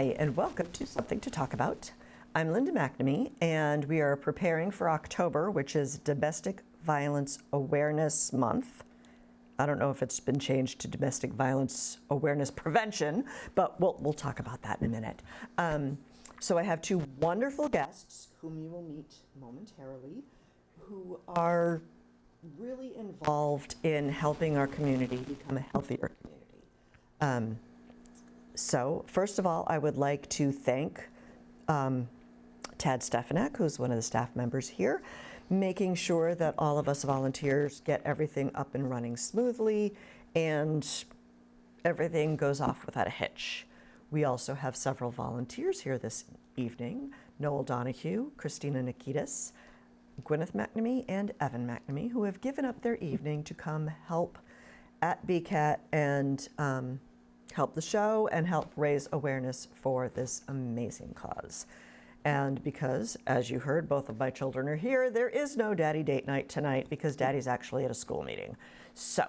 Hi, and welcome to Something to Talk About. I'm STALindaMcNamee, and we are preparing for October, which is Domestic Violence Awareness Month. I don't know if it's been changed to Domestic Violence Awareness Prevention, but we'll talk about that in a minute. So I have two wonderful guests whom you will meet momentarily, who are really involved in helping our community become a healthier community. So first of all, I would like to thank Tad Stefanak, who's one of the staff members here, making sure that all of us volunteers get everything up and running smoothly and everything goes off without a hitch. We also have several volunteers here this evening: Noel Donahue, Christina Nikitas, Gwyneth McNamee, and Evan McNamee, who have given up their evening to come help at BCAT and help the show and help raise awareness for this amazing cause. And because, as you heard, both of my children are here, there is no daddy date night tonight because daddy's actually at a school meeting. So,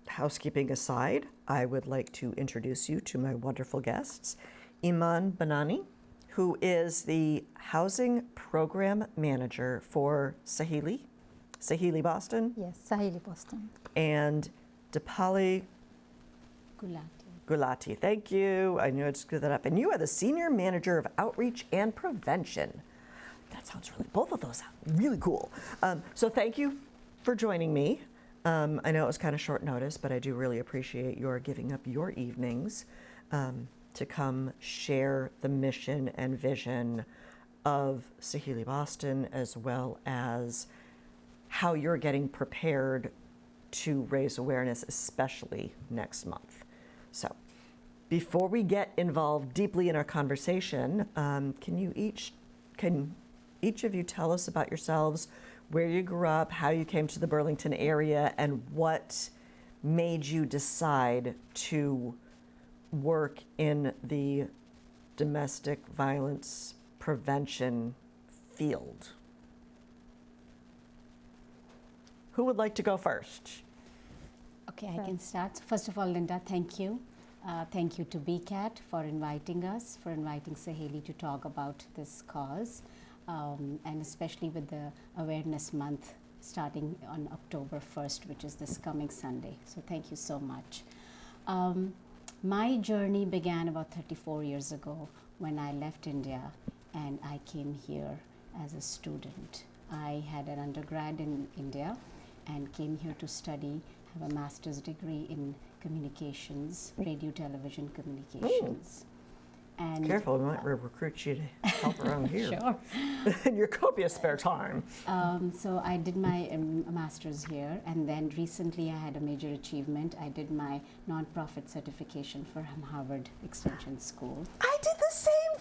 housekeeping aside, I would like to introduce you to my wonderful guests. Imane Bennani, who is the Housing Program Manager for Saheli Boston. Yes, Saheli Boston. And Deepali Gulati. Thank you. I knew I'd screw that up. And you are the Senior Manager of Outreach and Prevention. That sounds really, both of those sound really cool. So thank you for joining me. I know it was kind of short notice, but I do really appreciate your giving up your evenings to come share the mission and vision of Saheli Boston, as well as how you're getting prepared to raise awareness, especially next month. So before we get involved deeply in our conversation, can each of you tell us about yourselves, where you grew up, how you came to the Burlington area, and what made you decide to work in the domestic violence prevention field? Who would like to go first? Okay, I can start. First of all, Linda, thank you. Thank you to BCAT for inviting us, for inviting Saheli to talk about this cause, and especially with the Awareness Month starting on October 1st, which is this coming Sunday. So thank you so much. My journey began about 34 years ago when I left India and I came here as a student. I had an undergrad in India and came here to study, have a master's degree in communications, radio, television communications. And careful, we might recruit you to help around here. Sure. In your copious spare time. So I did my master's here, and then recently I had a major achievement. I did my nonprofit certification for Harvard Extension School. I did the same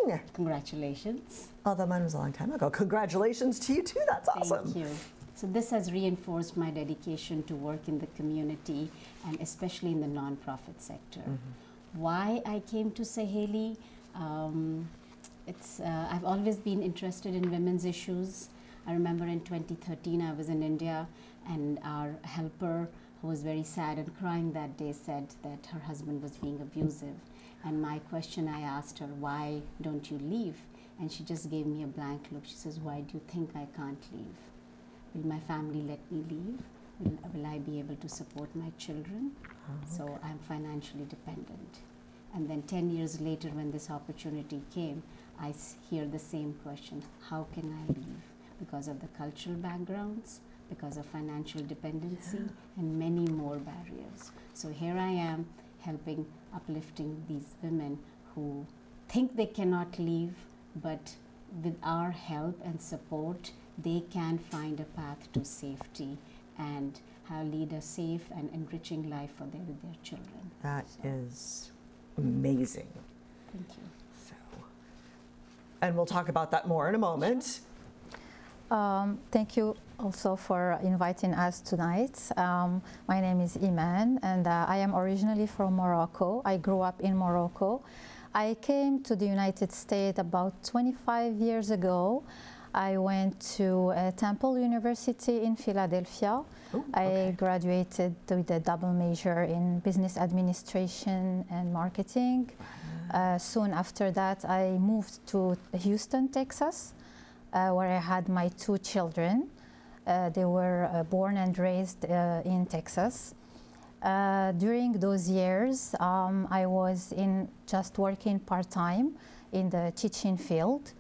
thing! Congratulations. Although mine was a long time ago. Congratulations to you too, that's awesome. Thank you. So this has reinforced my dedication to work in the community and especially in the nonprofit sector. Mm-hmm. Why I came to Saheli? I've always been interested in women's issues. I remember in 2013 I was in India, and our helper, who was very sad and crying that day, said that her husband was being abusive. And my question, I asked her, why don't you leave? And she just gave me a blank look. She says, why do you think I can't leave? Will my family let me leave? Will I be able to support my children? Okay. So I'm financially dependent. And then 10 years later, when this opportunity came, I hear the same question: how can I leave? Because of the cultural backgrounds, because of financial dependency, and many more barriers. So here I am, helping, uplifting these women who think they cannot leave, but with our help and support, they can find a path to safety and lead a safe and enriching life with their children. That is amazing. Thank you. So, and we'll talk about that more in a moment. Thank you also for inviting us tonight. My name is Imane, and I am originally from Morocco. I grew up in Morocco. I came to the United States about 25 years ago. I went to Temple University in Philadelphia. Ooh, I okay. graduated with a double major in business administration and marketing. Soon after that, I moved to Houston, Texas, where I had my 2 children. They were born and raised in Texas. During those years, I was just working part-time in the teaching field.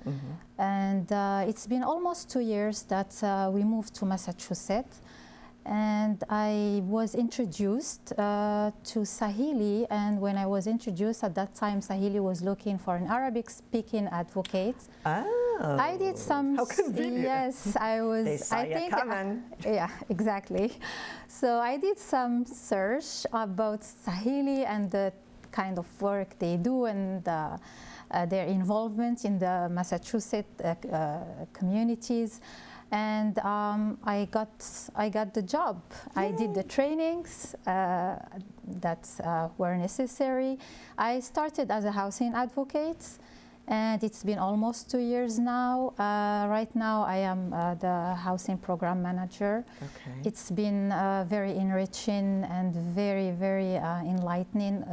And it's been almost 2 years that we moved to Massachusetts. And I was introduced to Saheli, and when I was introduced at that time, Saheli was looking for an Arabic-speaking advocate. Oh, I did some. how convenient. Yes, I was. They saw I you think. coming. Yeah, exactly. So I did some search about Saheli and the kind of work they do and their involvement in the Massachusetts communities. And I got the job. Yay. I did the trainings that were necessary. I started as a housing advocate, and it's been almost 2 years now. Right now, I am the housing program manager. Okay. It's been very enriching and very, very enlightening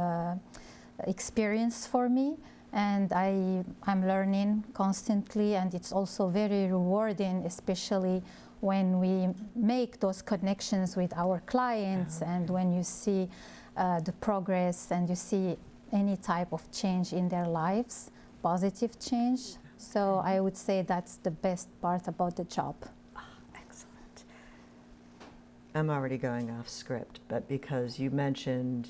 experience for me. And I'm learning constantly, and it's also very rewarding, especially when we make those connections with our clients, and when you see the progress and you see any type of change in their lives, positive change. So I would say that's the best part about the job. Excellent. I'm already going off script, but because you mentioned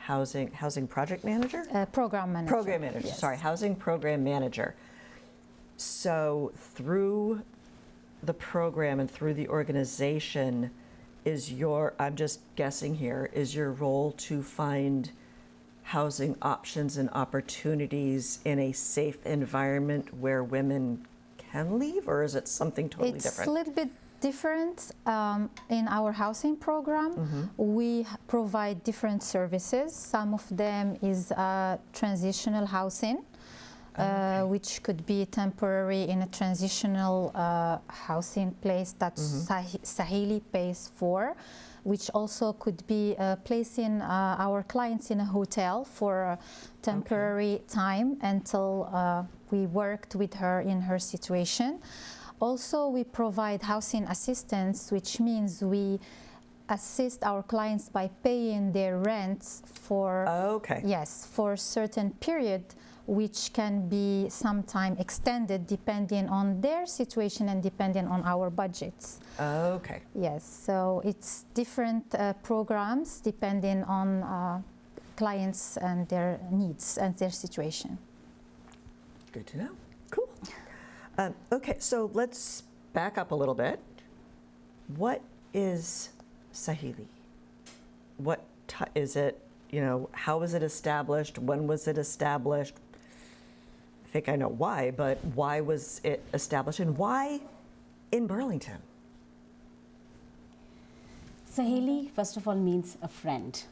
housing project manager? Program manager. Program manager, Yes. sorry, housing program manager. So through the program and through the organization, I'm just guessing here, is your role to find housing options and opportunities in a safe environment where women can leave, or is it something totally different? It's a little bit different. In our housing program, we provide different services. Some of them is transitional housing, which could be temporary in a transitional housing place that Saheli pays for, which also could be placing our clients in a hotel for a temporary time until we worked with her in her situation. Also, we provide housing assistance, which means we assist our clients by paying their rents for for a certain period, which can be sometime extended depending on their situation and depending on our budgets. Okay. Yes, so it's different programs depending on clients and their needs and their situation. Good to know. Cool. Okay, so let's back up a little bit. What is Saheli? What is it? You know, how was it established? When was it established? I think I know why, but why was it established, and why in Burlington? Saheli, first of all, means a friend.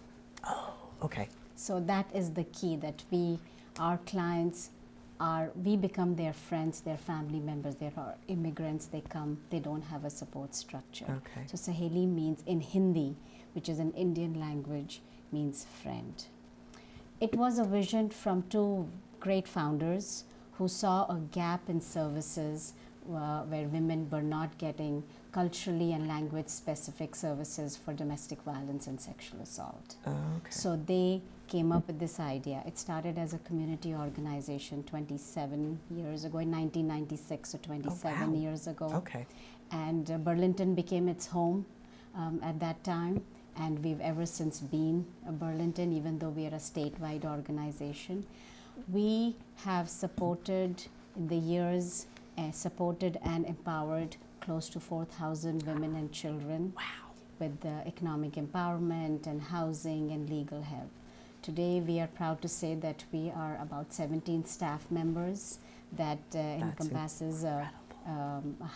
Oh, okay. So that is the key, that our clients we become their friends, their family members. There are immigrants, they come, they don't have a support structure. Okay. So Saheli means in Hindi, which is an Indian language, means friend. It was a vision from 2 great founders who saw a gap in services where women were not getting culturally and language specific services for domestic violence and sexual assault. Okay. So they came up with this idea. It started as a community organization 27 years ago, in 1996, so 27 years ago. Okay. And Burlington became its home at that time, and we've ever since been Burlington, even though we are a statewide organization. We have supported in the years, supported and empowered close to 4,000 women and children. Wow. With economic empowerment and housing and legal help. Today we are proud to say that we are about 17 staff members that encompasses a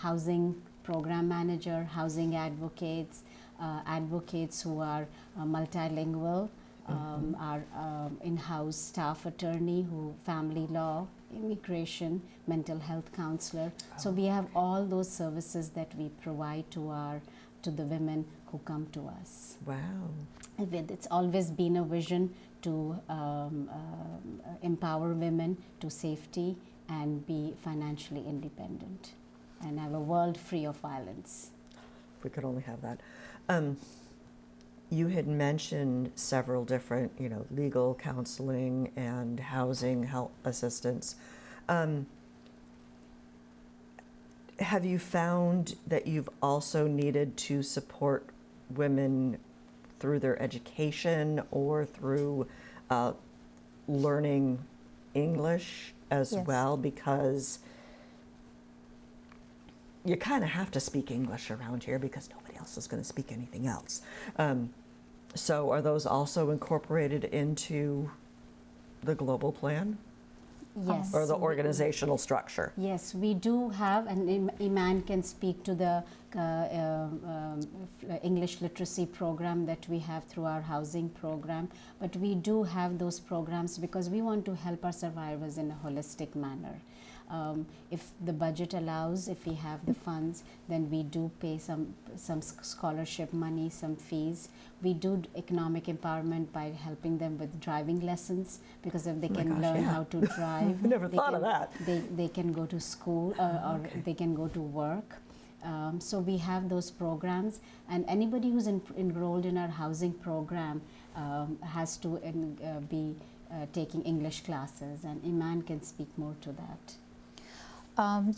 housing program manager, housing advocates, advocates who are multilingual, our in-house staff attorney, who family law, immigration, mental health counselor. So we have all those services that we provide to the women who come to us. Wow. It's always been a vision to empower women to safety and be financially independent and have a world free of violence. We could only have that. You had mentioned several different, legal counseling and housing help assistance. Have you found that you've also needed to support women through their education or through learning English as Yes. well? Because you kind of have to speak English around here because nobody else is going to speak anything else. So are those also incorporated into the global plan Yes. or the organizational structure? Yes, we do have, and Imane can speak to the English literacy program that we have through our housing program. But we do have those programs because we want to help our survivors in a holistic manner. If the budget allows, if we have the funds, then we do pay some scholarship money, some fees. We do economic empowerment by helping them with driving lessons, because if they can learn how to drive, I never thought of that. They can go to school or they can go to work. So we have those programs, and anybody who's enrolled in our housing program has to be taking English classes, and Imane can speak more to that.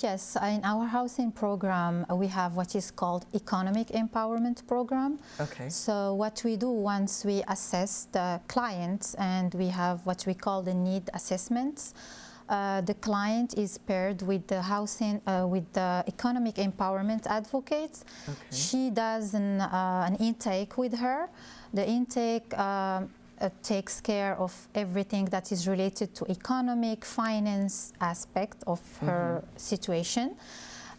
Yes, in our housing program, we have what is called economic empowerment program. Okay. So what we do once we assess the clients, and we have what we call the need assessments, the client is paired with the housing, with the economic empowerment advocates. Okay. She does an intake with her. The intake takes care of everything that is related to economic, finance aspect of her situation.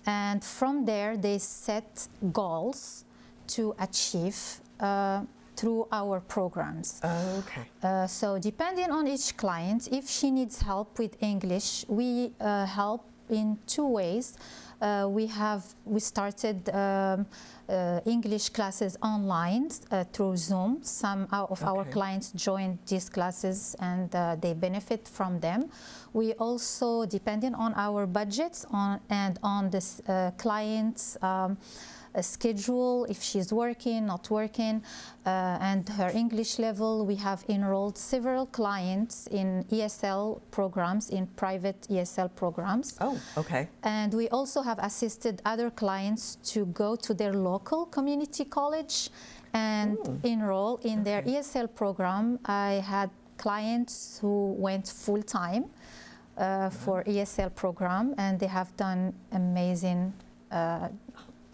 And from there, they set goals to achieve through our programs. Okay. So depending on each client, if she needs help with English, we help in two ways. We started English classes online through Zoom. Some of our clients joined these classes, and they benefit from them. We also, depending on our budgets and on the client's schedule, if she's working, not working, and her English level, we have enrolled several clients in ESL programs, in private ESL programs. Oh, okay. And we also have assisted other clients to go to their local community college and enroll in their ESL program. I had clients who went full-time for ESL program, and they have done amazing,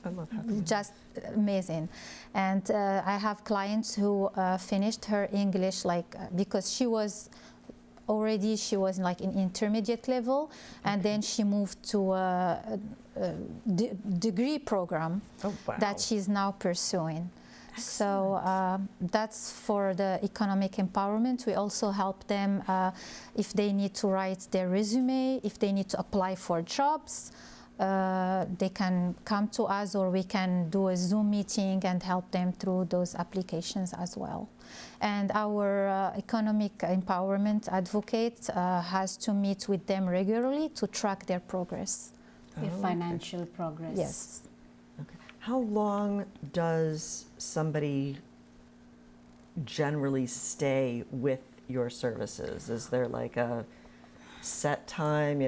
I love having just amazing. And I have clients who finished her English because she was like in intermediate level, and then she moved to a degree program that she's now pursuing. Excellent. So that's for the economic empowerment. We also help them if they need to write their resume, if they need to apply for jobs. They can come to us, or we can do a Zoom meeting and help them through those applications as well. And our economic empowerment advocate has to meet with them regularly to track their progress. Their financial progress. Yes. Okay. How long does somebody generally stay with your services? Is there like a set time,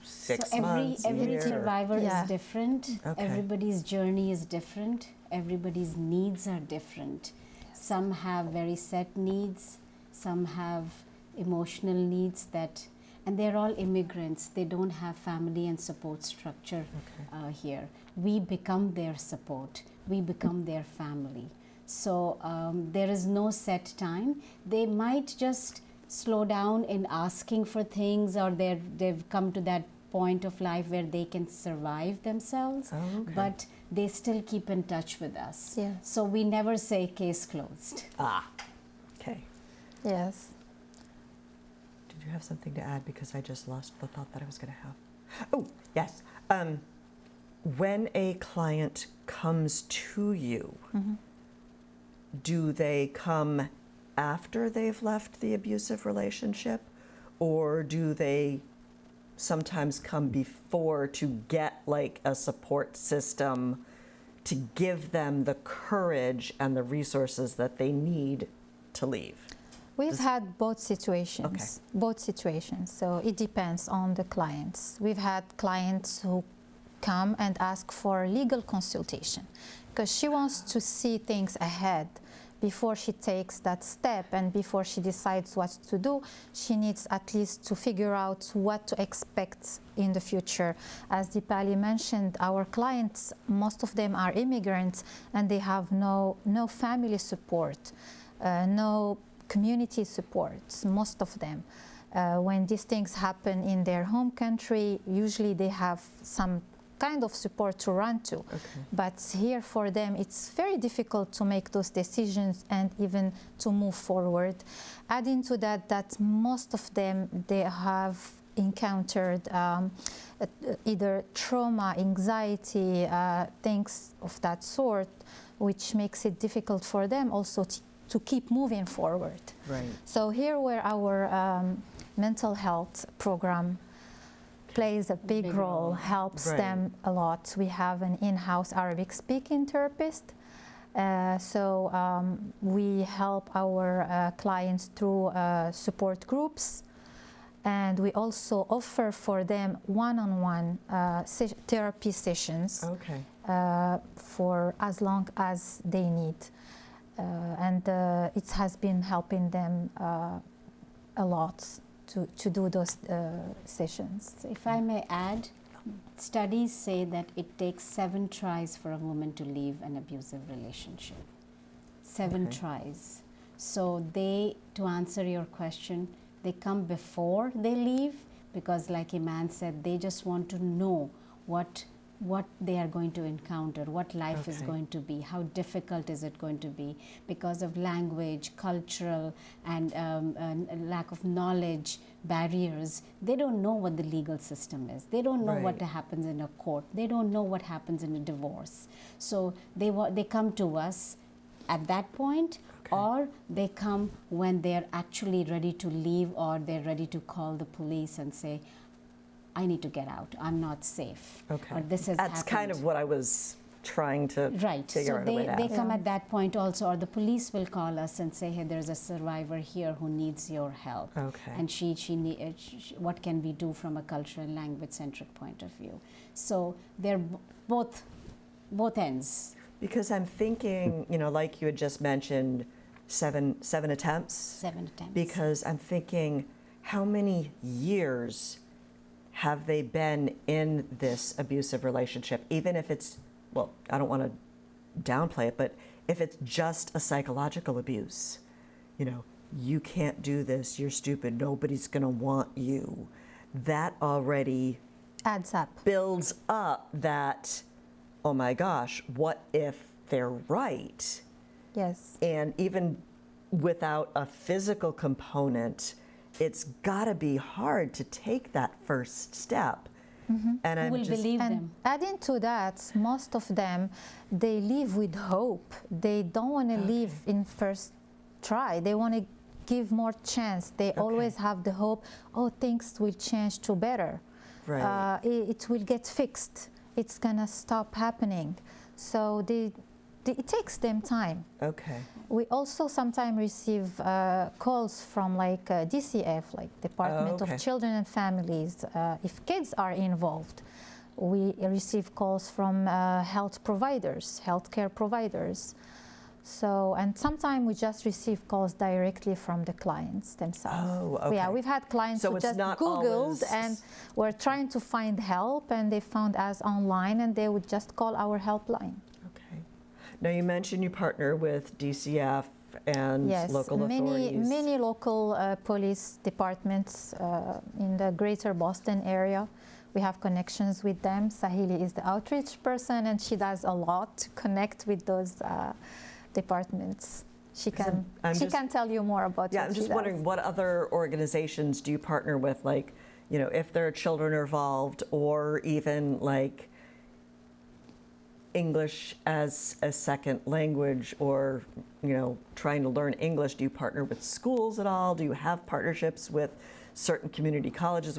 6 months, every year? survivor is different. Okay. Everybody's journey is different. Everybody's needs are different. Some have very set needs. Some have emotional needs and they're all immigrants. They don't have family and support structure here. We become their support. We become their family. So there is no set time. They might just slow down in asking for things, or they've come to that point of life where they can survive themselves, but they still keep in touch with us. Yeah. So we never say case closed. Okay. Yes. Did you have something to add? Because I just lost the thought that I was going to have. Oh, yes. When a client comes to you, do they come after they've left the abusive relationship, or do they sometimes come before to get like a support system to give them the courage and the resources that they need to leave? We've had both situations. Okay. Both situations. So it depends on the clients. We've had clients who come and ask for legal consultation because she wants to see things ahead. Before she takes that step and before she decides what to do, she needs at least to figure out what to expect in the future. As Deepali mentioned, our clients, most of them are immigrants and they have no family support, no community support, most of them. When these things happen in their home country, usually they have some kind of support to run to. Okay. But here for them, it's very difficult to make those decisions and even to move forward. Adding to that, that most of them, they have encountered either trauma, anxiety, things of that sort, which makes it difficult for them also to keep moving forward. Right. So here where our mental health program plays a big role, helps Right. them a lot. We have an in-house Arabic speaking therapist. We help our clients through support groups, and we also offer for them one-on-one therapy sessions Okay. for as long as they need. It has been helping them a lot to do those sessions. So if I may add, studies say that it takes 7 tries for a woman to leave an abusive relationship. 7 Okay. tries. So to answer your question, they come before they leave because like Imane said, they just want to know what they are going to encounter, what life is Okay. going to be, how difficult is it going to be because of language, cultural and lack of knowledge, barriers. They don't know what the legal system is. They don't know what Right. happens in a court. They don't know what happens in a divorce. So they come to us at that point, Okay. or they come when they're actually ready to leave, or they're ready to call the police and say, I need to get out. I'm not safe. Okay. Or this has That's kind happened. of what I was trying to Right. figure So out a way they to come Yeah. at that point also, or the police will call us and say, hey, there's a survivor here who needs your help. Okay. And what can we do from a cultural language centric point of view? So they're both ends. Because I'm thinking, like you had just mentioned, seven attempts. 7 attempts. Because I'm thinking, how many years have they been in this abusive relationship? Even if it's, well, I don't want to downplay it, but if it's just a psychological abuse, you can't do this, you're stupid, nobody's going to want you. That already Adds up. builds up that, oh my gosh, what if they're right? Yes. And even without a physical component, it's got to be hard to take that first step. And Who I'm will just, believe And them? adding to that, most of them, they live with hope. They don't want to leave in first try. They want to give more chance. They always have the hope, things will change to better. Right. It will get fixed. It's going to stop happening. So it takes them time. Okay. We also sometimes receive calls from DCF, like Department okay. of Children and Families. If kids are involved, we receive calls from healthcare providers. So, and sometimes we just receive calls directly from the clients themselves. Oh, okay. Yeah, we've had clients So who it's just not Googled always- and were trying to find help, and they found us online, and they would just call our helpline. Okay. Now you mentioned you partner with DCF and Yes, local authorities. many local police departments in the greater Boston area. We have connections with them. Saheli is the outreach person, and she does a lot to connect with those departments. She I'm just- can tell you more about Yeah, what I'm she just does. wondering what other organizations do you partner with, like, you know, if there are children involved, or even like English as a second language, or, you know, trying to learn English. Do you partner with schools at all? Do you have partnerships with certain community colleges?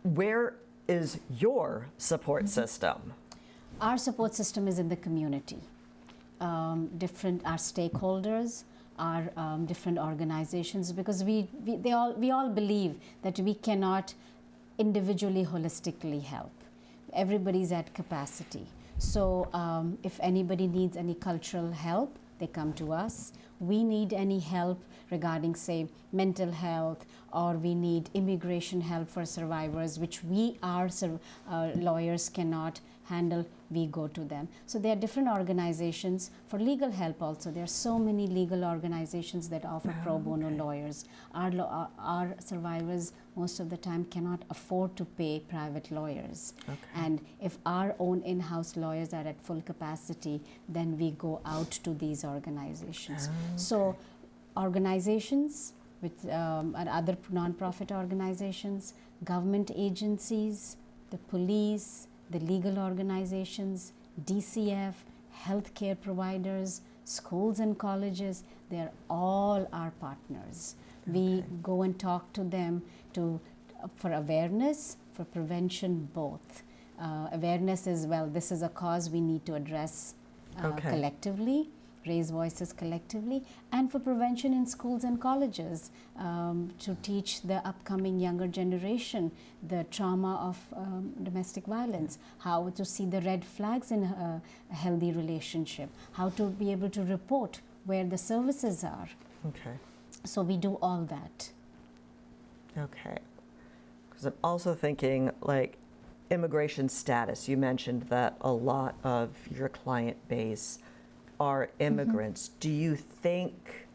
Where is your support system? Our support system is in the community. Our stakeholders, our different organizations, because we all believe that we cannot individually holistically help. Everybody's at capacity. So if anybody needs any cultural help, they come to us. We need any help regarding, say, mental health, or we need immigration help for survivors, which our lawyers cannot handle, we go to them. So there are different organizations. For legal help also, there are so many legal organizations that offer pro bono lawyers. Our survivors most of the time cannot afford to pay private lawyers. And if our own in-house lawyers are at full capacity, then we go out to these organizations. So organizations with and other non-profit organizations, government agencies, the police, the legal organizations, DCF, healthcare providers, schools and colleges, they're all our partners. We go and talk to them for awareness, for prevention, both. Awareness is, well, this is a cause we need to address collectively, raise voices collectively, and for prevention in schools and colleges, to teach the upcoming younger generation the trauma of domestic violence, how to see the red flags in a healthy relationship, how to be able to report where the services are. So we do all that. Because I'm also thinking, like, immigration status. You mentioned that a lot of your client base are immigrants. Do you think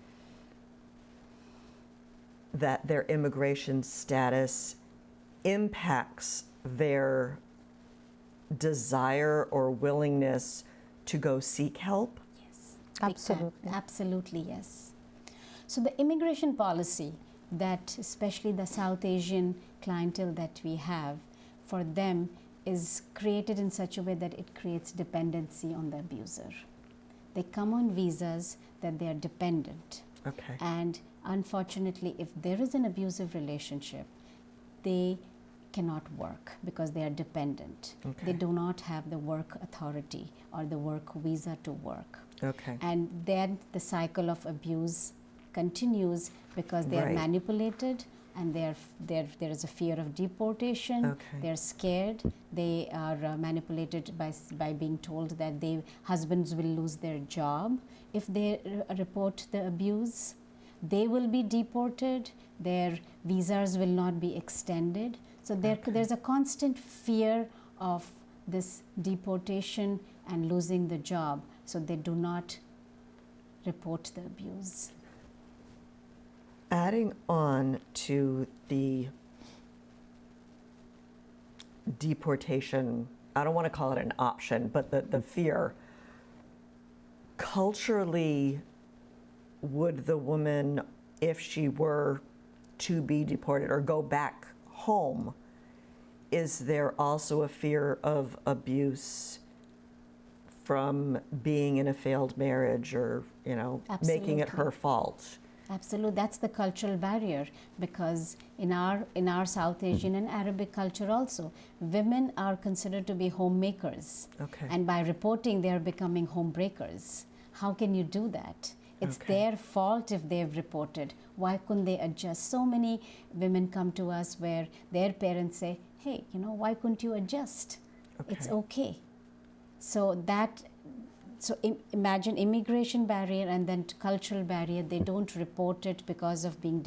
that their immigration status impacts their desire or willingness to go seek help? Yes. Absolutely. Absolutely, yes. So the immigration policy that especially the South Asian clientele that we have, for them is created in such a way that it creates dependency on the abuser. They come on visas that they are dependent. And unfortunately, if there is an abusive relationship, they cannot work because they are dependent. They do not have the work authority or the work visa to work. And then the cycle of abuse continues because they are manipulated, and there is a fear of deportation. They're scared. They are manipulated by being told that husbands will lose their job if they report the abuse. They will be deported. Their visas will not be extended. So there's a constant fear of this deportation and losing the job. So they do not report the abuse. Adding on to the deportation, I don't want to call it an option, but the fear, culturally, would the woman, if she were to be deported or go back home, is there also a fear of abuse from being in a failed marriage, or, you know, making it her fault? Absolutely, that's the cultural barrier, because in our South Asian and Arabic culture also, women are considered to be homemakers, and by reporting they are becoming homebreakers. How can you do that? It's their fault if they've reported. Why couldn't they adjust? So many women come to us where their parents say, hey, you know, why couldn't you adjust? It's okay. So imagine immigration barrier and then cultural barrier. They don't report it because of being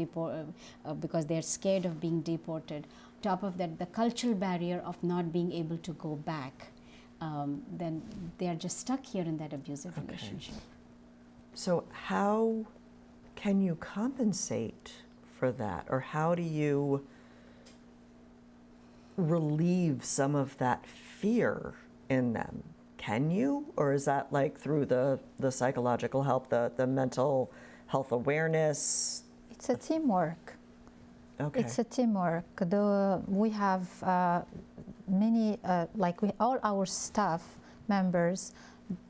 because they're scared of being deported. Top of that, the cultural barrier of not being able to go back. Then they are just stuck here in that abusive relationship. So how can you compensate for that, or how do you relieve some of that fear in them? can you? Or is that like through the psychological help, the mental health awareness? It's a teamwork. Okay. It's a teamwork. We have many, all our staff members,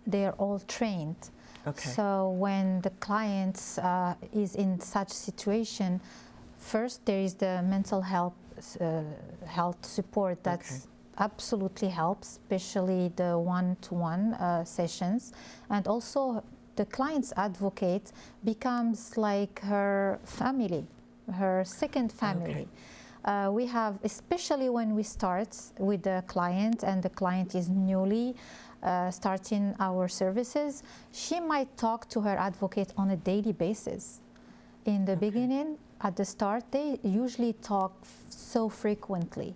they're all trained. Okay. So when the client is in such situation, first there is the mental health support that's absolutely helps, especially the one-to-one sessions, and also the client's advocate becomes like her family, her second family. We have, especially when we start with the client and the client is newly starting our services, she might talk to her advocate on a daily basis. In the beginning, at the start, they usually talk so frequently.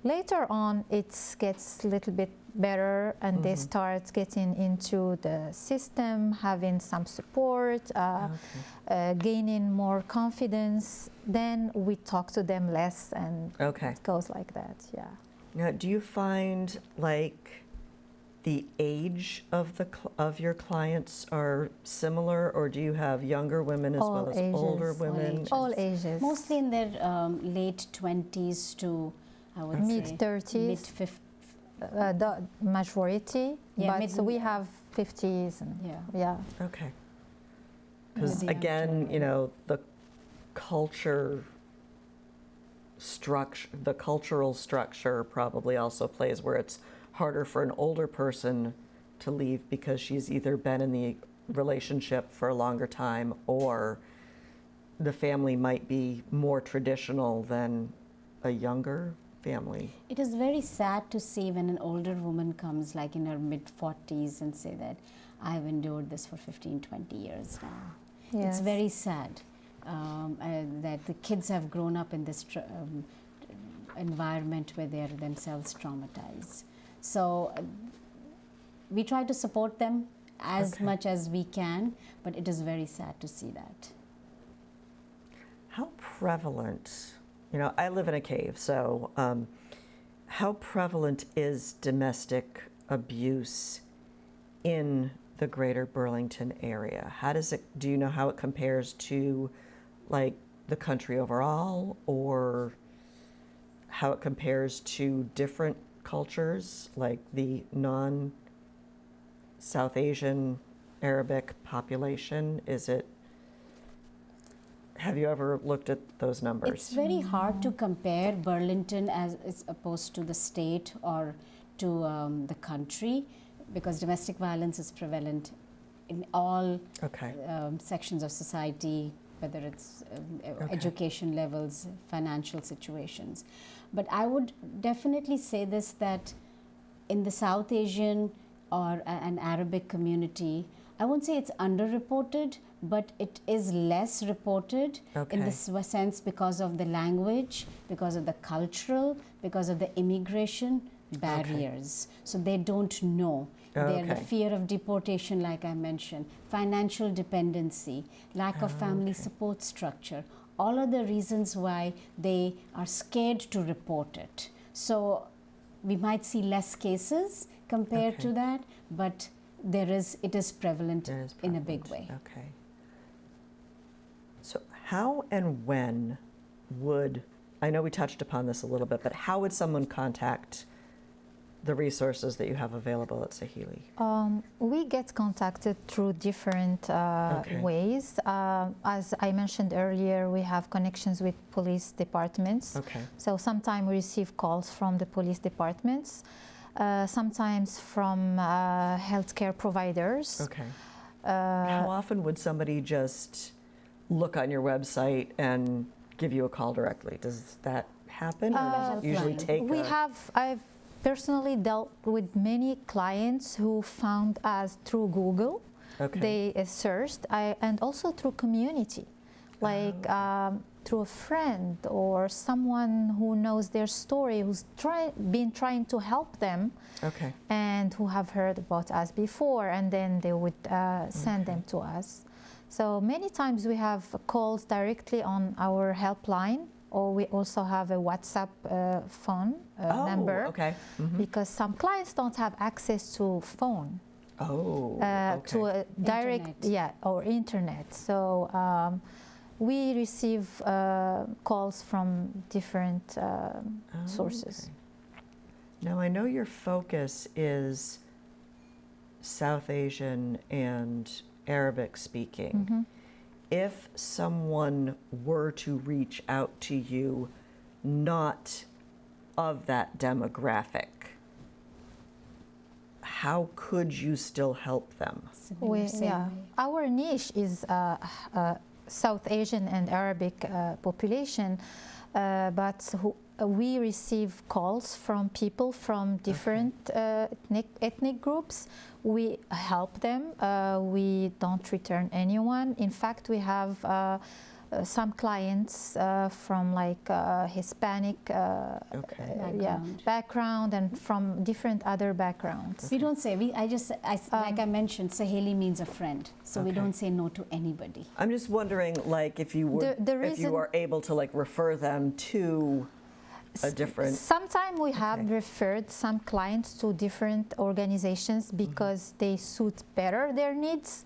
Later on, it gets a little bit better and they start getting into the system, having some support, gaining more confidence. Then we talk to them less and it goes like that, yeah. Now, do you find like the age of your clients are similar, or do you have younger women as well as older women? All ages. Mostly in their late 20s to, I would say, mid-30s. Mid-50s. The majority, but so we have 50s and yeah. Okay. Because again, you know, the cultural structure probably also plays where it's harder for an older person to leave because she's either been in the relationship for a longer time, or the family might be more traditional than a younger family. It is very sad to see when an older woman comes like in her mid-40s and say that I've endured this for 15, 20 years now. Yes. It's very sad that the kids have grown up in this environment where they are themselves traumatized. So we try to support them as much as we can, but it is very sad to see that. How prevalent, you know, I live in a cave, so how prevalent is domestic abuse in the greater Burlington area? How does it, do you know how it compares to like the country overall, or how it compares to different cultures like the non-South Asian Arabic population? Is it, have you ever looked at those numbers? It's very hard to compare Burlington as opposed to the state or to the country, because domestic violence is prevalent in all sections of society, whether it's education levels, financial situations. But I would definitely say this, that in the South Asian or an Arabic community, I won't say it's underreported, but it is less reported in this sense because of the language, because of the cultural, because of the immigration barriers. So they don't know. The fear of deportation, like I mentioned, financial dependency, lack of family support structure, all are the reasons why they are scared to report it. So we might see less cases compared to that, but it is prevalent in a big way. Okay. So how and when would, I know we touched upon this a little bit, but how would someone contact the resources that you have available at Saheli? We get contacted through different ways. As I mentioned earlier, we have connections with police departments. So sometimes we receive calls from the police departments, sometimes from healthcare providers. How often would somebody just look on your website and give you a call directly? Does that happen, or usually take I've personally dealt with many clients who found us through Google. They searched, and also through community, like through a friend or someone who knows their story, who's been trying to help them, and who have heard about us before, and then they would send them to us. So many times we have calls directly on our helpline, or we also have a WhatsApp phone number. Okay. Because some clients don't have access to phone. Okay. To a direct, Internet. or internet. So we receive calls from different sources. Okay. Now I know your focus is South Asian and Arabic speaking. If someone were to reach out to you not of that demographic, how could you still help them? Our niche is South Asian and Arabic population, but we receive calls from people from different ethnic groups. We help them. We don't return anyone. In fact, we have some clients from like Hispanic background and from different other backgrounds. We don't say, like I mentioned, Saheli means a friend. So we don't say no to anybody. I'm just wondering, like, if you would, if you are able to like refer them to a different. Sometimes we have referred some clients to different organizations because they suit better their needs.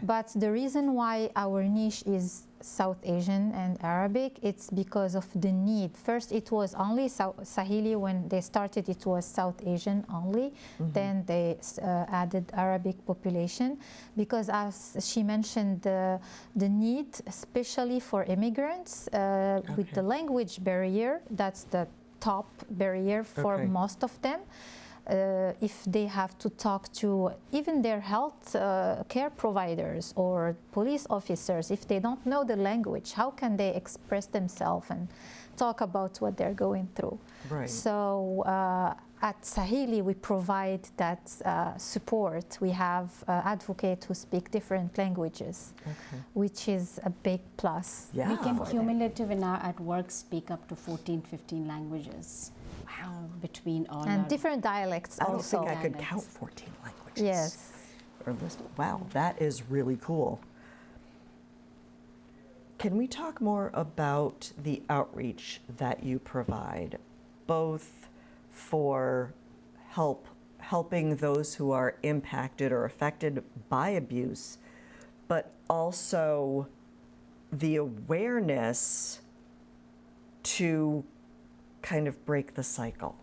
But the reason why our niche is South Asian and Arabic, it's because of the need. First, it was only Saheli. When they started, it was South Asian only. Then they added Arabic population because, as she mentioned, the need, especially for immigrants, with the language barrier, that's the top barrier for most of them. If they have to talk to even their health care providers or police officers, if they don't know the language, how can they express themselves and talk about what they're going through? So at Saheli, we provide that support. We have advocates who speak different languages, which is a big plus. We can cumulative at work speak up to 14, 15 languages. Between all and different dialects also. I don't think I could count 14 languages. Yes. Or list. Wow, that is really cool. Can we talk more about the outreach that you provide, both for helping those who are impacted or affected by abuse, but also the awareness to kind of break the cycle?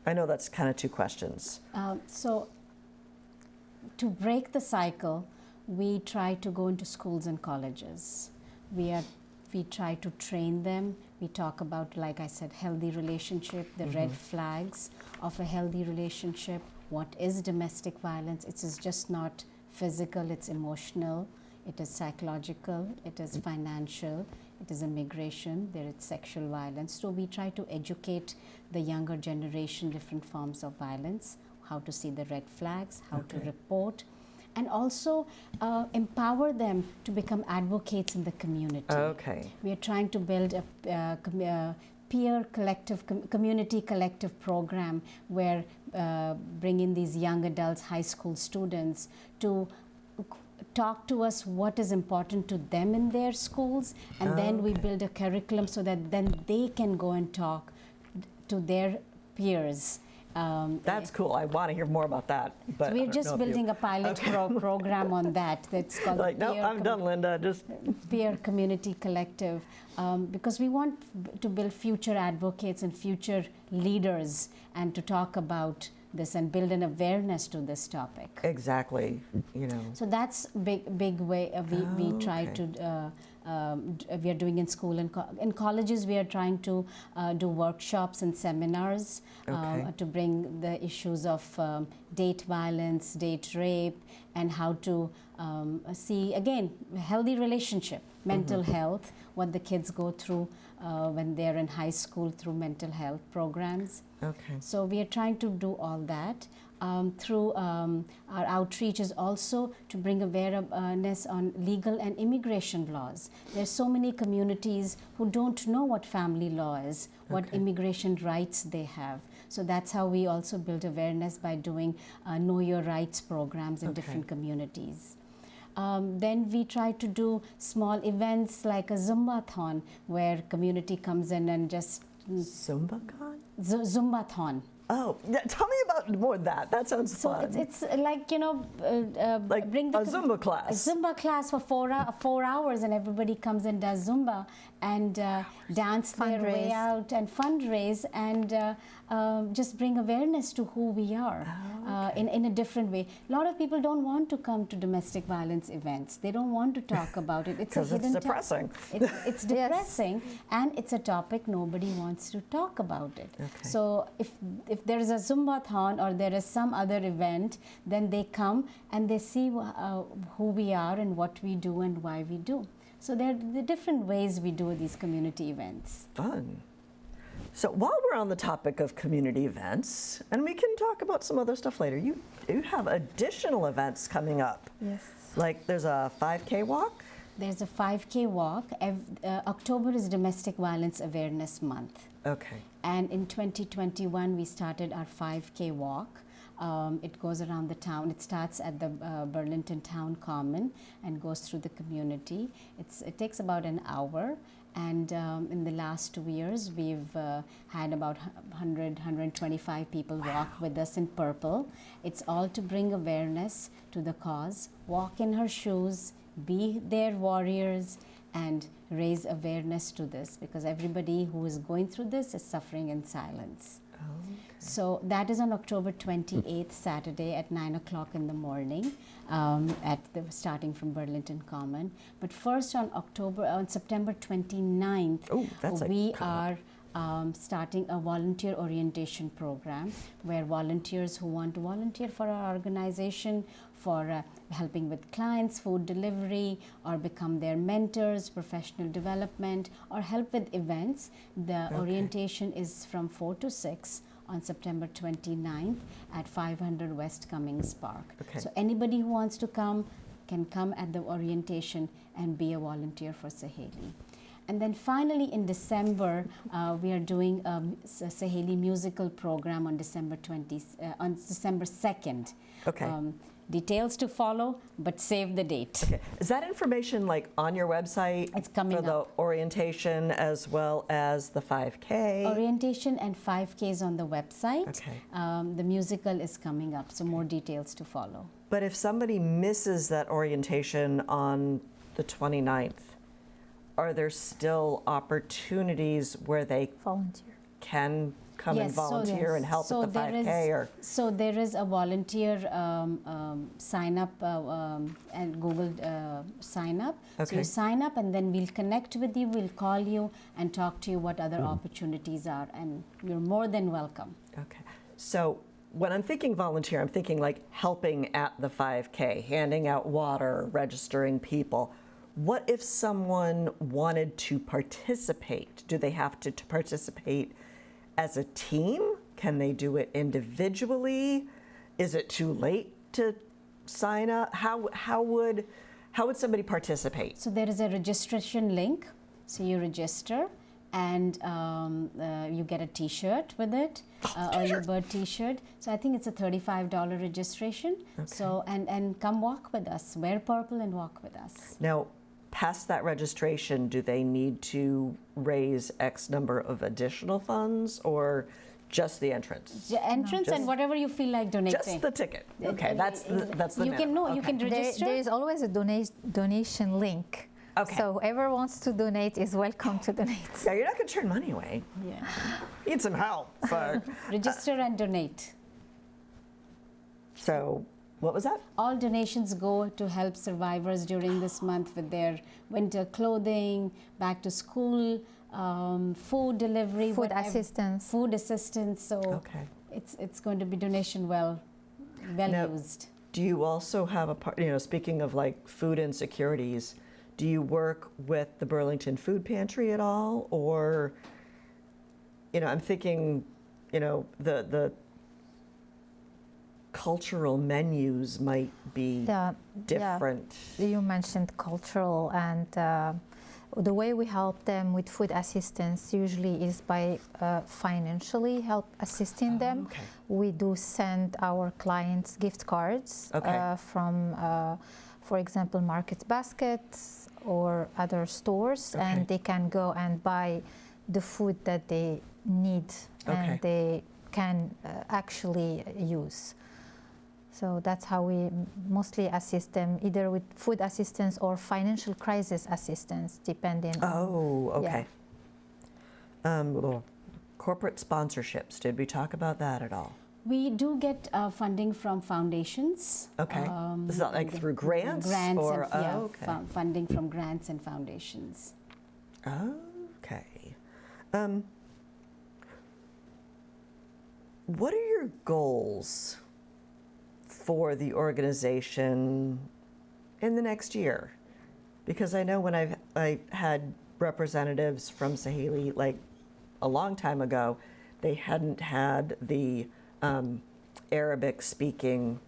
I know that's kind of two questions. So to break the cycle, we try to go into schools and colleges. We try to train them. We talk about, like I said, healthy relationship, the red flags of a healthy relationship. What is domestic violence? It is just not physical, it's emotional, it is psychological, it is financial, it is immigration, there is sexual violence. So we try to educate the younger generation different forms of violence, how to see the red flags, how to report, and also empower them to become advocates in the community. We are trying to build a peer collective, community collective program where bring in these young adults, high school students to talk to us what is important to them in their schools, and then we build a curriculum so that then they can go and talk to their peers. That's cool. I want to hear more about that. But we're just building a pilot program on that. That's called like, no, I'm done, Linda. Just Peer Community Collective, because we want to build future advocates and future leaders, and to talk about this and build an awareness to this topic. Exactly. You know. So that's big way we try to. We are doing in school and in colleges. We are trying to do workshops and seminars to bring the issues of date violence, date rape, and how to see again healthy relationship, mental health, what the kids go through when they're in high school through mental health programs. So we are trying to do all that. Through our outreach is also to bring awareness on legal and immigration laws. There's so many communities who don't know what family law is, what immigration rights they have. So that's how we also build awareness by doing Know Your Rights programs in different communities. Then we try to do small events like a Zumbathon, where community comes in and just Zumba-con? Zumbathon. Oh, yeah, tell me about more of that. That sounds So fun. it's like, like bring the a Zumba class. A Zumba class for 4 hours, and everybody comes and does Zumba and dance their way out and fundraise and just bring awareness to who we are in a different way. A lot of people don't want to come to domestic violence events. They don't want to talk about it. It's a hidden depressing. It's depressing, and it's a topic nobody wants to talk about it. Okay. So if there is a Zumbathon or there is some other event, then they come and they see who we are and what we do and why we do. So there are the different ways we do these community events. Fun. So while we're on the topic of community events, and we can talk about some other stuff later, you have additional events coming up. Yes. Like there's a 5K walk? There's a 5K walk. October is Domestic Violence Awareness Month. Okay. And in 2021, we started our 5K walk. It goes around the town. It starts at the Burlington Town Common and goes through the community. It takes about an hour. And in the last 2 years, we've had about 125 people walk with us in purple. It's all to bring awareness to the cause, walk in her shoes, be their warriors, and raise awareness to this, because everybody who is going through this is suffering in silence. Okay. So that is on October 28th, Saturday at 9 o'clock in the morning, starting from Burlington Common. But first on September 29th, we are starting a volunteer orientation program where volunteers who want to volunteer for our organization for helping with clients, food delivery, or become their mentors, professional development, or help with events. The orientation is from 4 to 6 on September 29th at 500 West Cummings Park. Okay. So anybody who wants to come can come at the orientation and be a volunteer for Saheli. And then finally in December, we are doing a Saheli musical program on December 2nd. Okay. Details to follow, but save the date. Okay. Is that information like on your website? It's coming for the up. orientation as well as the 5K? Orientation and 5K is on the website. Okay. The musical is coming up, so more details to follow. But if somebody misses that orientation on the 29th, are there still opportunities where they Volunteer. can come and volunteer and help at the 5K? So there is a volunteer sign up and Google sign up. Okay. So you sign up and then we'll connect with you, we'll call you and talk to you what other opportunities are, and you're more than welcome. Okay. So when I'm thinking volunteer, I'm thinking like helping at the 5K, handing out water, registering people. What if someone wanted to participate? Do they have to participate as a team? Can they do it individually? Is it too late to sign up? How would somebody participate? So there is a registration link. So you register and you get a t-shirt with it, early bird t-shirt. So I think it's a $35 registration. Okay. So and come walk with us, wear purple and walk with us. Now, past that registration, do they need to raise X number of additional funds or just the entrance? Entrance and whatever you feel like donating. Just the ticket. Okay, that's the you can minimum. you can register. There is always a donation link. Okay. So whoever wants to donate is welcome to donate. Yeah, you're not going to turn money away. Yeah. Need some help. So, Register and donate. so what was that? All donations go to help survivors during this month with their winter clothing, back to school, food delivery, Food assistance. Food assistance. So Okay. it's going to be donation well Now, used. Do you also have a part, speaking of like food insecurities, do you work with the Burlington Food Pantry at all? Or, I'm thinking, the cultural menus might be different. You mentioned cultural, and the way we help them with food assistance usually is by financially help assisting them. Okay. We do send our clients gift cards Okay. for example, market baskets or other stores, Okay. and they can go and buy the food that they need Okay. and they can actually use. So that's how we mostly assist them, either with food assistance or financial crisis assistance, depending on. Oh, okay. Well, corporate sponsorships, did we talk about that at all? We do get funding from foundations. Okay. Is that like through grants? Grants or, and yeah, okay. Funding from grants and foundations. Okay. What are your goals for the organization in the next year? Because I know when I've had representatives from Saheli, like a long time ago, they hadn't had the Arabic speaking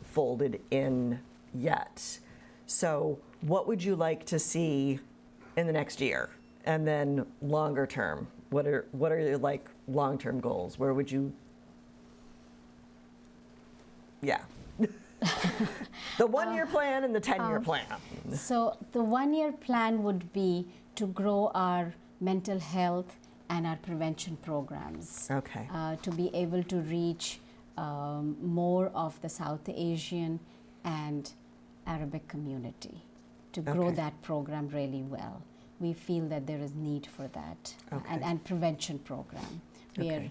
folded in yet. So what would you like to see in the next year? And then longer term, what are your like long-term goals? Where would you, yeah. The 1-year plan and the 10-year plan. So the 1-year plan would be to grow our mental health and our prevention programs. Okay. To be able to reach more of the South Asian and Arabic community, to grow Okay. that program really well. We feel that there is need for that. Okay. And prevention program. Okay.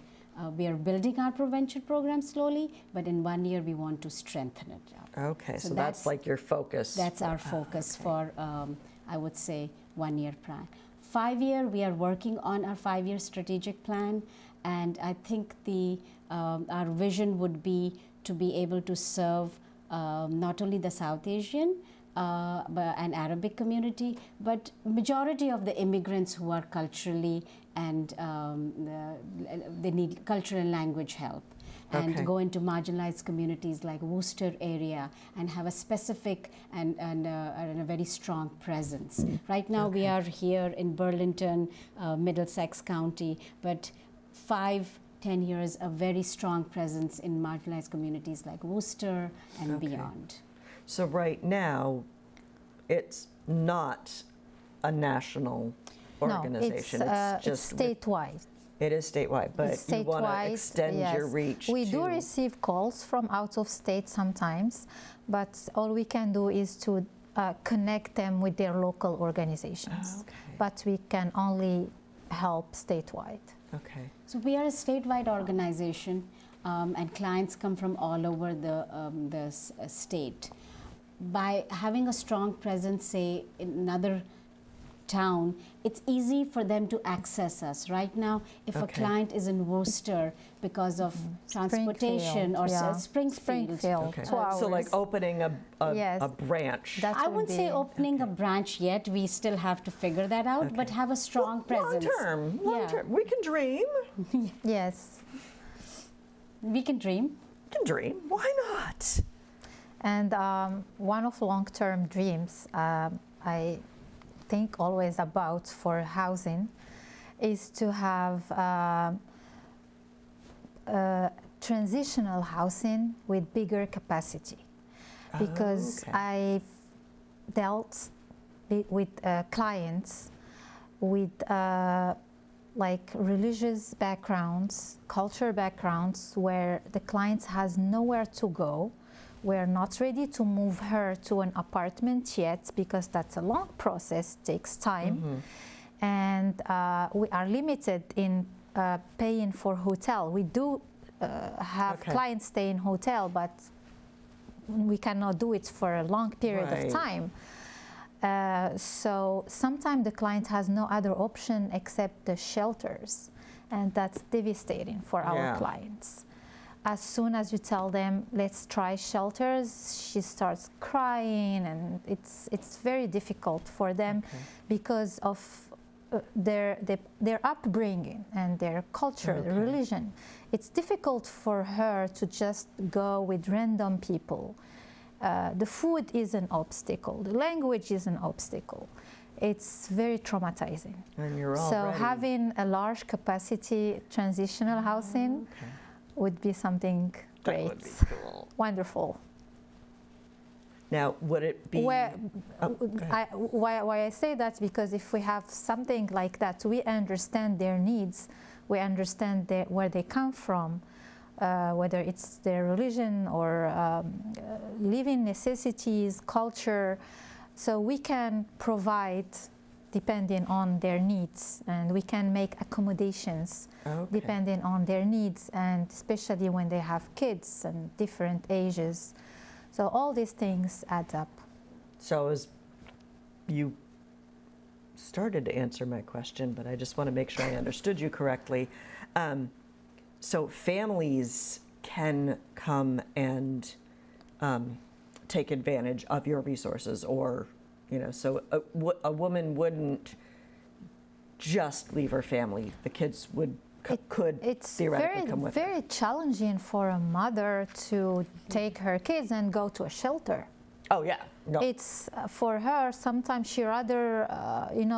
We are building our prevention program slowly, but in 1 year we want to strengthen it up. Okay, so that's like your focus. That's our focus okay. for, I would say, 1-year plan. 5-year, we are working on our 5-year strategic plan, and I think our vision would be to be able to serve not only the South Asian and Arabic community, but majority of the immigrants who are culturally and they need cultural and language help. And Okay. go into marginalized communities like Worcester area and have a specific and a very strong presence. Right now we are here in Burlington, Middlesex County, but 5-10 years a very strong presence in marginalized communities like Worcester and beyond. So right now, it's not a national organization. No, it's statewide. It is statewide, but It's you want to statewide, extend your yes. reach. We do receive calls from out of state sometimes, but all we can do is to connect them with their local organizations. Okay. But we can only help statewide. Okay. So we are a statewide organization, and clients come from all over the state. By having a strong presence, say, in another town, it's easy for them to access us. Right now, if a client is in Worcester because of transportation or Springfield. Okay. 2 hours. So like opening a Yes. branch. That I would wouldn't say be- opening a branch yet. We still have to figure that out, but have a strong presence. Long Yeah. term. We can dream. Yes. We can dream. We can dream. Why not? And one of long-term dreams I think always about for housing is to have transitional housing with bigger capacity, because I've dealt with clients with like religious backgrounds, culture backgrounds, where the client has nowhere to go. We're not ready to move her to an apartment yet, because that's a long process, takes time. And we are limited in paying for hotel. We do have clients stay in hotel, but we cannot do it for a long period of time. So sometimes the client has no other option except the shelters, and that's devastating for our clients. As soon as you tell them, let's try shelters, she starts crying, and it's very difficult for them because of their upbringing and their culture, their religion. It's difficult for her to just go with random people. The food is an obstacle, the language is an obstacle. It's very traumatizing. And you're so already... having a large capacity transitional housing would be something great. That would be cool. Wonderful. Now, would it be? Where, go ahead. why I say that, because if we have something like that, we understand their needs, we understand where they come from, whether it's their religion or living necessities, culture. So we can provide depending on their needs, and we can make accommodations depending on their needs, and especially when they have kids and different ages. So all these things add up. So as you started to answer my question, but I just want to make sure I understood you correctly. So families can come and take advantage of your resources, or, you know, so a woman wouldn't just leave her family. The kids could theoretically come with her. It's very challenging for a mother to take her kids and go to a shelter. Oh yeah. No. It's for her, sometimes she rather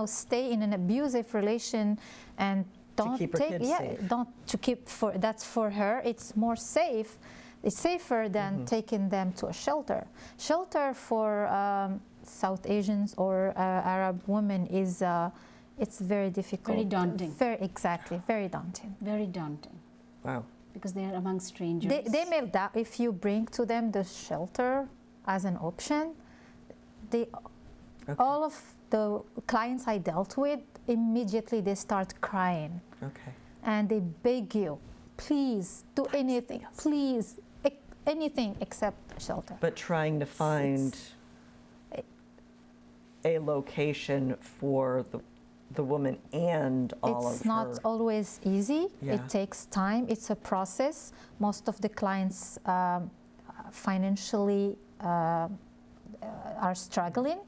stay in an abusive relation and don't keep her take kids safe. That's for her. It's more safe. It's safer than taking them to a shelter. Shelter for South Asians or Arab women is it's very difficult. Very daunting. Very daunting. Very daunting. Wow. Because they are among strangers. They may doubt if you bring to them the shelter as an option. All of the clients I dealt with, immediately they start crying. Okay. And they beg you, please do anything, please, anything except shelter. But trying to find a location for the woman and all of her. It's not always easy. Yeah. It takes time. It's a process. Most of the clients financially are struggling.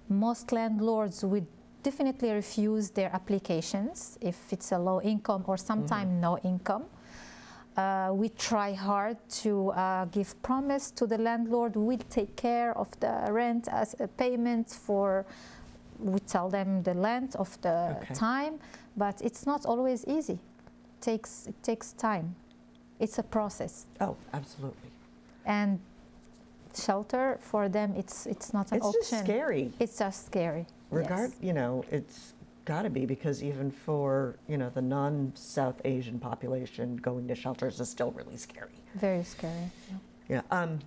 Most landlords would definitely refuse their applications if it's a low income or sometimes no income. We try hard to give promise to the landlord. We'll take care of the rent as a payment for, we tell them the length of the time, but it's not always easy. It takes time. It's a process. Oh, absolutely. And shelter for them, it's not an option. It's just scary. It's just scary. Yes. You know, it's got to be, because even for, you know, the non-South Asian population, going to shelters is still really scary. Very scary. Yeah. Yeah.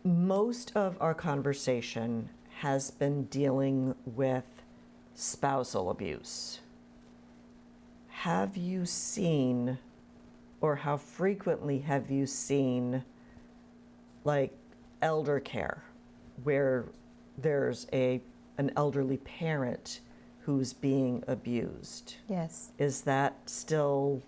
Most of our conversation has been dealing with spousal abuse. Have you seen, or how frequently have you seen, like, elder care, where there's an elderly parent who's being abused? Yes. Is that still?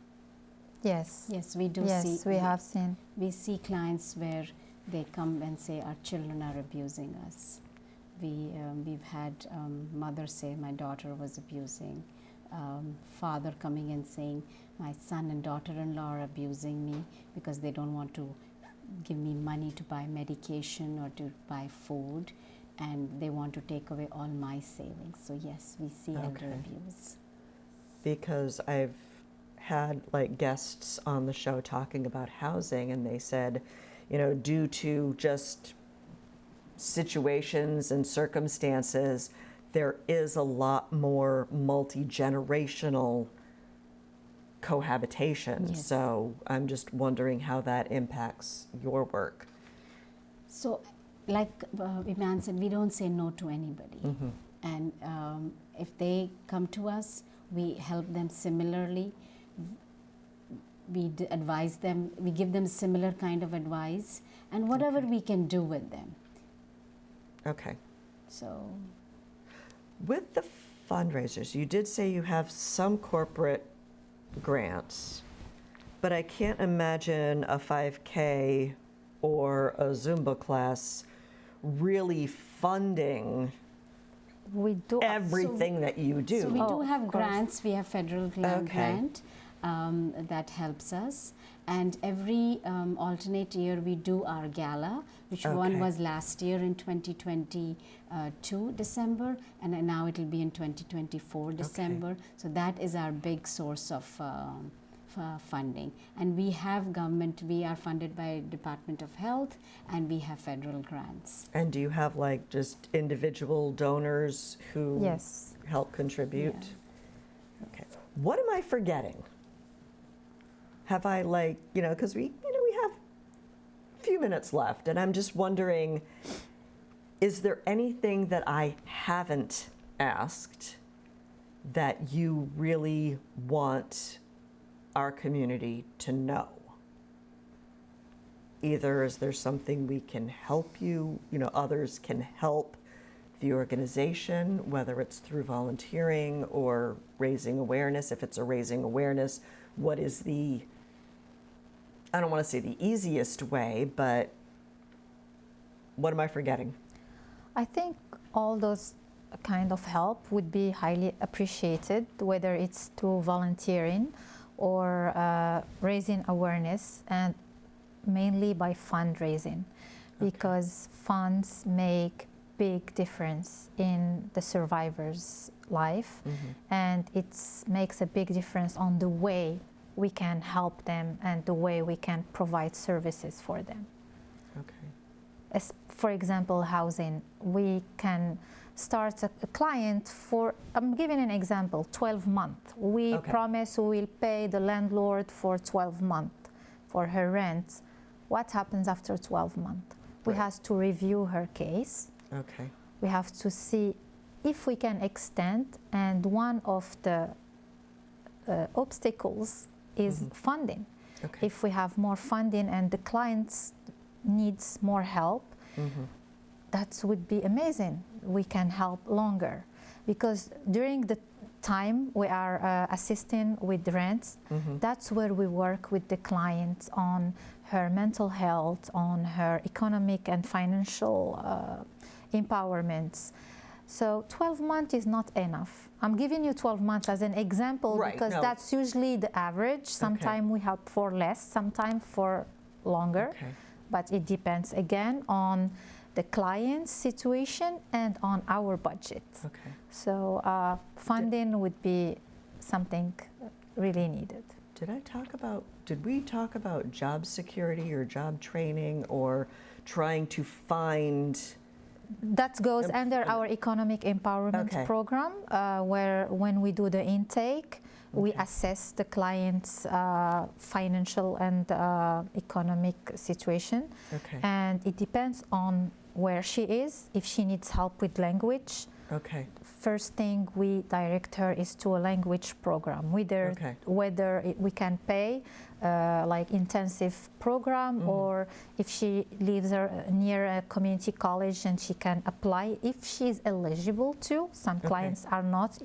Yes. Yes, we do see. Yes, we have seen. We see clients where they come and say, our children are abusing us. We've had mothers say, my daughter was abusing. Father coming and saying, my son and daughter-in-law are abusing me because they don't want to give me money to buy medication or to buy food, and they want to take away all my savings. So yes, we see elder abuse. Because I've had like guests on the show talking about housing, and they said, you know, due to just situations and circumstances, there is a lot more multi-generational cohabitation. Yes. So I'm just wondering how that impacts your work. So, like Imane said, we don't say no to anybody. And if they come to us, we help them similarly. We advise them, we give them similar kind of advice, and whatever we can do with them. Okay. So, with the fundraisers, you did say you have some corporate grants, but I can't imagine a 5K or a Zumba class really funding We do everything that you do. So we do of have course. grants. We have federal grant that helps us. And every alternate year we do our gala, which one was last year in 2022 December, and then now it will be in 2024 December. So that is our big source of funding. And we have government, we are funded by Department of Health, and we have federal grants. And do you have like just individual donors who Yes. help contribute? Yeah. Okay. What am I forgetting? Have I because we have a few minutes left, and I'm just wondering, is there anything that I haven't asked that you really want our community to know? Either is there something we can help you, others can help the organization, whether it's through volunteering or raising awareness. If it's a raising awareness, what is I don't want to say the easiest way, but what am I forgetting? I think all those kind of help would be highly appreciated, whether it's through volunteering or raising awareness, and mainly by fundraising, because funds make big difference in the survivor's life, and it makes a big difference on the way we can help them and the way we can provide services for them. Okay. As, for example, housing, we can start a client for, I'm giving an example, 12 months. We promise we will pay the landlord for 12 months for her rent. What happens after 12 months? We have to review her case. Okay. We have to see if we can extend, and one of the obstacles is funding. Okay. If we have more funding and the clients needs more help, that would be amazing. We can help longer, because during the time we are assisting with rents, that's where we work with the clients on her mental health, on her economic and financial empowerments. So 12 months is not enough. I'm giving you 12 months as an example, because that's usually the average. Sometimes we help for less, sometimes for longer, but it depends again on the client's situation and on our budget. Okay. So funding would be something really needed. Did we talk about job security or job training or trying to find? That goes under our economic empowerment program, where when we do the intake, we assess the client's financial and economic situation. And it depends on where she is. If she needs help with language, first thing we direct her is to a language program, whether we can pay like intensive program, or if she lives near a community college and she can apply if she's eligible to. Some clients are not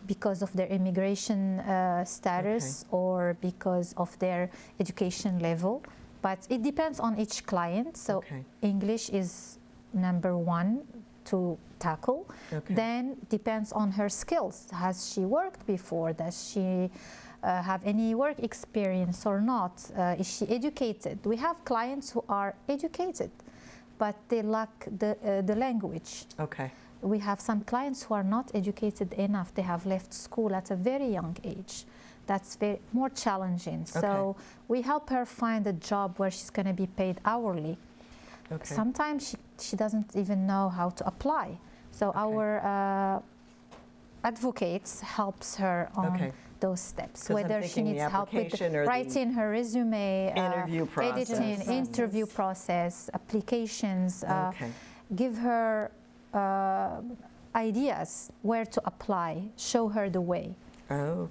because of their immigration status or because of their education level, but it depends on each client. So English is number one to tackle. Then depends on her skills. Has she worked before? Does she have any work experience or not? Is she educated? We have clients who are educated, but they lack the language. We have some clients who are not educated enough. They have left school at a very young age. That's more challenging. So we help her find a job where she's going to be paid hourly. Sometimes she doesn't even know how to apply. So our advocates helps her on those steps, whether she needs help with writing her resume, editing, interview process, applications, give her ideas where to apply, show her the way. No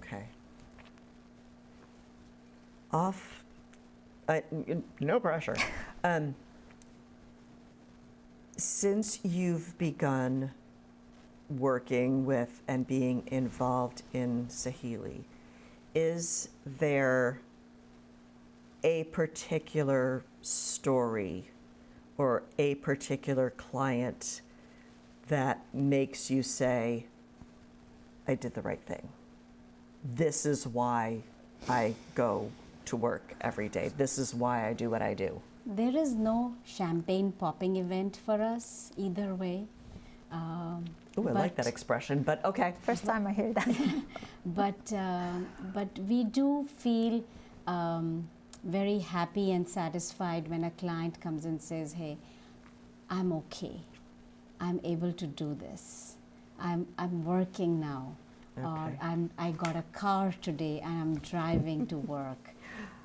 pressure. Since you've begun working with and being involved in Saheli, is there a particular story or a particular client that makes you say, I did the right thing? This is why I go to work every day. This is why I do what I do. There is no champagne popping event for us either way. I like that expression, but okay. First time I hear that. but we do feel very happy and satisfied when a client comes and says, "Hey, I'm okay. I'm able to do this. I'm working now." Or I got a car today and I'm driving to work.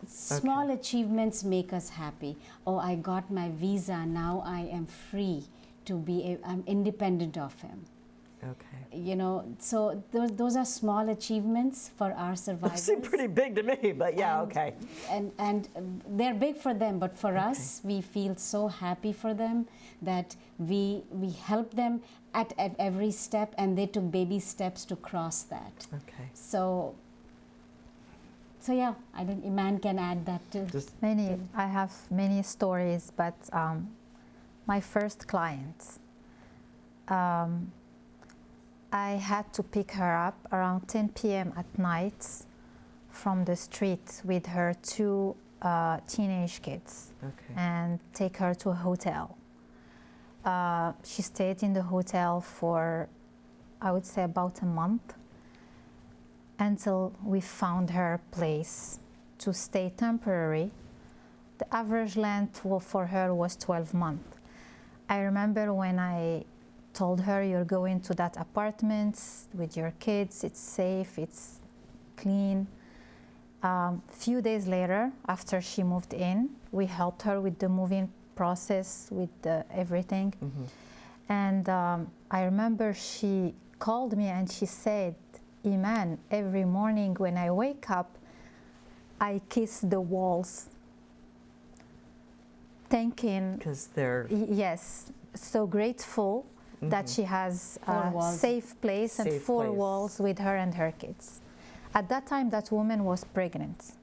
Small achievements make us happy. Oh, I got my visa, now I am free to be, I'm independent of him. Okay. You know, so those are small achievements for our survivors. Those seem pretty big to me, but yeah, And- okay. And they're big for them, but for us, we feel so happy for them that we help them at every step, and they took baby steps to cross that. Okay. So yeah, I think Imane can add that too. Just I have many stories, but my first client, I had to pick her up around 10 p.m. at night from the street with her two teenage kids and take her to a hotel. She stayed in the hotel for, I would say, about a month until we found her place to stay temporary. The average length for her was 12 months. I remember when I told her, "You're going to that apartment with your kids, it's safe, it's clean." Few days later, after she moved in, we helped her with the moving process, with everything. And I remember she called me and she said, "Imane, every morning when I wake up, I kiss the walls, thanking," because they're yes, so grateful that she has a safe place and Safe 4 place. walls with her and her kids. At that time, that woman was pregnant.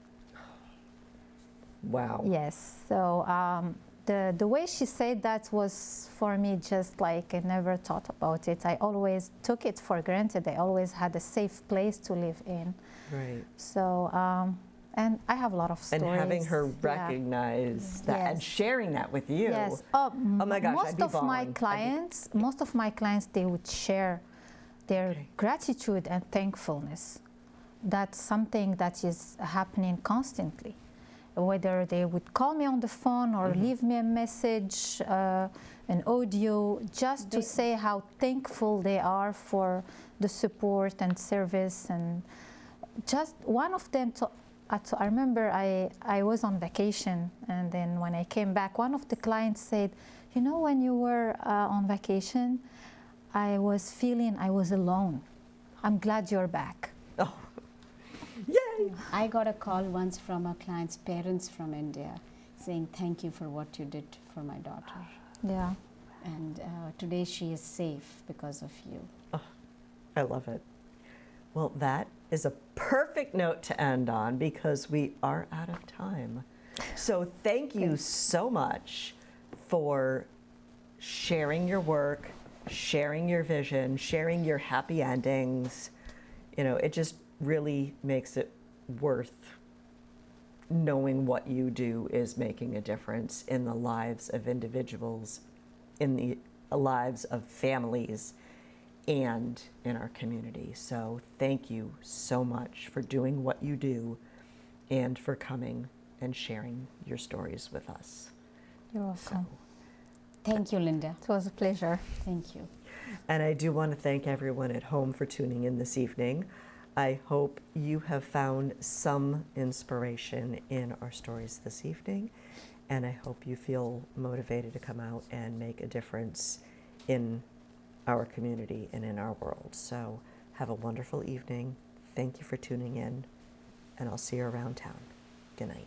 wow. Yes, so the way she said that was, for me, just like I never thought about it. I always took it for granted. I always had a safe place to live in. Right. So, and I have a lot of stories. And having her Yeah. recognize that and Yes. sharing that with you. Yes. Oh my gosh, most I'd be of my bawling. clients, they would share their Okay. gratitude and thankfulness. That's something that is happening constantly. Whether they would call me on the phone or leave me a message, an audio, just to say how thankful they are for the support and service. And just one of them, I remember I was on vacation, and then when I came back, one of the clients said, "You know, when you were on vacation, I was feeling I was alone. I'm glad you're back." Oh, yay! I got a call once from a client's parents from India saying, "Thank you for what you did for my daughter. Yeah. And today she is safe because of you." I love it. Well, that is a perfect note to end on because we are out of time. So thank you so much for sharing your work, sharing your vision, sharing your happy endings. You know, it just really makes it worth knowing what you do is making a difference in the lives of individuals, in the lives of families, and in our community. So thank you so much for doing what you do and for coming and sharing your stories with us. You're welcome. Thank you, Linda. It was a pleasure. Thank you. And I do want to thank everyone at home for tuning in this evening. I hope you have found some inspiration in our stories this evening, and I hope you feel motivated to come out and make a difference in our community and in our world. So have a wonderful evening. Thank you for tuning in, and I'll see you around town. Good night.